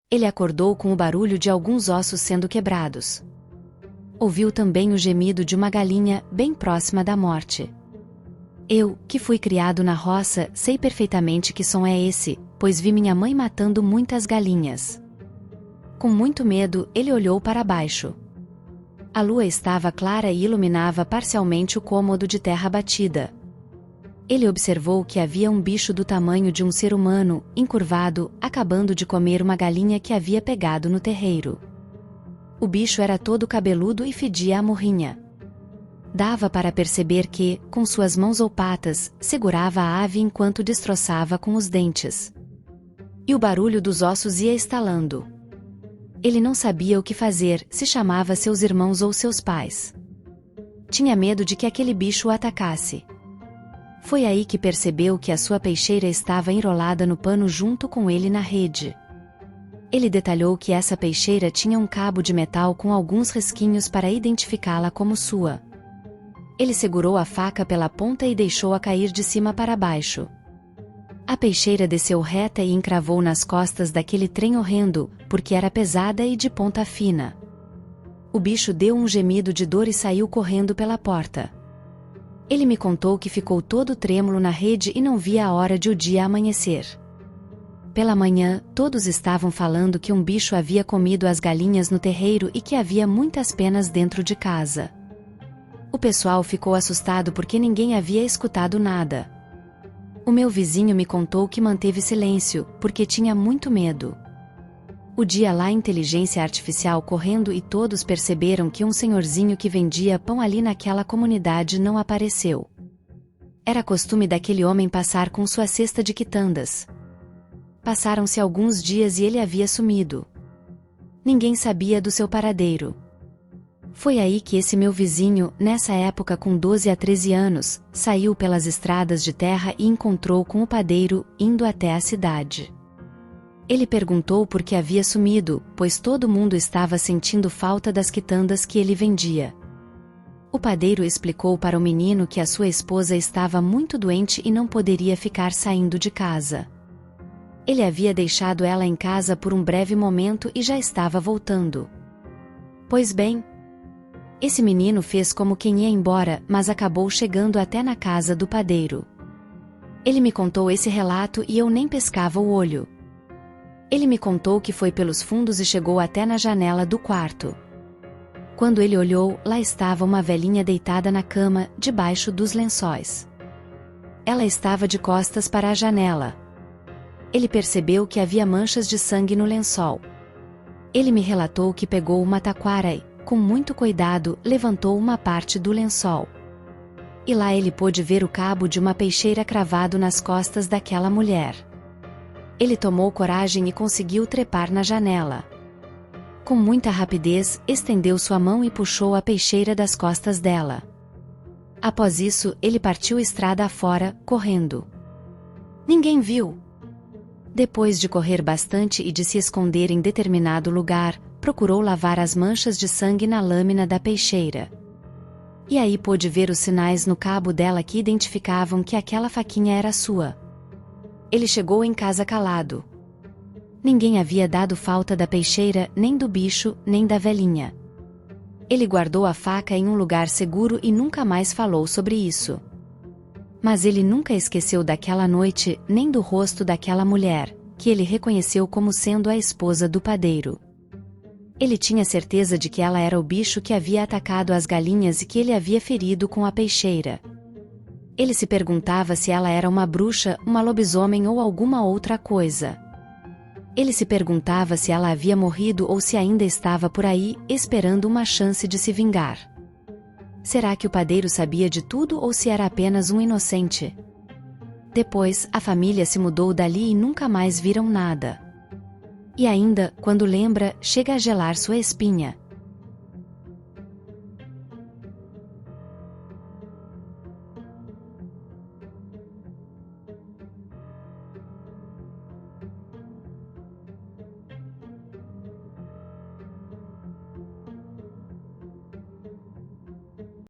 Ele acordou com o barulho de alguns ossos sendo quebrados. Ouviu também o gemido de uma galinha bem próxima da morte. Eu, que fui criado na roça, sei perfeitamente que som é esse, pois vi minha mãe matando muitas galinhas. Com muito medo, ele olhou para baixo. A lua estava clara e iluminava parcialmente o cômodo de terra batida. Ele observou que havia um bicho do tamanho de um ser humano, encurvado, acabando de comer uma galinha que havia pegado no terreiro. O bicho era todo cabeludo e fedia a morrinha. Dava para perceber que, com suas mãos ou patas, segurava a ave enquanto destroçava com os dentes. E o barulho dos ossos ia estalando. Ele não sabia o que fazer, se chamava seus irmãos ou seus pais. Tinha medo de que aquele bicho o atacasse. Foi aí que percebeu que a sua peixeira estava enrolada no pano junto com ele na rede. Ele detalhou que essa peixeira tinha um cabo de metal com alguns risquinhos para identificá-la como sua. Ele segurou a faca pela ponta e deixou-a cair de cima para baixo. A peixeira desceu reta e encravou nas costas daquele trem horrendo, porque era pesada e de ponta fina. O bicho deu um gemido de dor e saiu correndo pela porta. Ele me contou que ficou todo trêmulo na rede e não via a hora de o dia amanhecer. Pela manhã, todos estavam falando que um bicho havia comido as galinhas no terreiro e que havia muitas penas dentro de casa. O pessoal ficou assustado porque ninguém havia escutado nada. O meu vizinho me contou que manteve silêncio, porque tinha muito medo. O dia lá, inteligência artificial correndo e todos perceberam que um senhorzinho que vendia pão ali naquela comunidade não apareceu. Era costume daquele homem passar com sua cesta de quitandas. Passaram-se alguns dias e ele havia sumido. Ninguém sabia do seu paradeiro. Foi aí que esse meu vizinho, nessa época com 12 a 13 anos, saiu pelas estradas de terra e encontrou com o padeiro, indo até a cidade. Ele perguntou por que havia sumido, pois todo mundo estava sentindo falta das quitandas que ele vendia. O padeiro explicou para o menino que a sua esposa estava muito doente e não poderia ficar saindo de casa. Ele havia deixado ela em casa por um breve momento e já estava voltando. Pois bem, esse menino fez como quem ia embora, mas acabou chegando até na casa do padeiro. Ele me contou esse relato e eu nem pescava o olho. Ele me contou que foi pelos fundos e chegou até na janela do quarto. Quando ele olhou, lá estava uma velhinha deitada na cama, debaixo dos lençóis. Ela estava de costas para a janela. Ele percebeu que havia manchas de sangue no lençol. Ele me relatou que pegou uma taquara e, com muito cuidado, levantou uma parte do lençol. E lá ele pôde ver o cabo de uma peixeira cravado nas costas daquela mulher. Ele tomou coragem e conseguiu trepar na janela. Com muita rapidez, estendeu sua mão e puxou a peixeira das costas dela. Após isso, ele partiu estrada afora, correndo. Ninguém viu. Depois de correr bastante e de se esconder em determinado lugar, procurou lavar as manchas de sangue na lâmina da peixeira. E aí pôde ver os sinais no cabo dela que identificavam que aquela faquinha era sua. Ele chegou em casa calado. Ninguém havia dado falta da peixeira, nem do bicho, nem da velhinha. Ele guardou a faca em um lugar seguro e nunca mais falou sobre isso. Mas ele nunca esqueceu daquela noite, nem do rosto daquela mulher, que ele reconheceu como sendo a esposa do padeiro. Ele tinha certeza de que ela era o bicho que havia atacado as galinhas e que ele havia ferido com a peixeira. Ele se perguntava se ela era uma bruxa, uma lobisomem ou alguma outra coisa. Ele se perguntava se ela havia morrido ou se ainda estava por aí, esperando uma chance de se vingar. Será que o padeiro sabia de tudo ou se era apenas um inocente? Depois, a família se mudou dali e nunca mais viram nada. E ainda, quando lembra, chega a gelar sua espinha.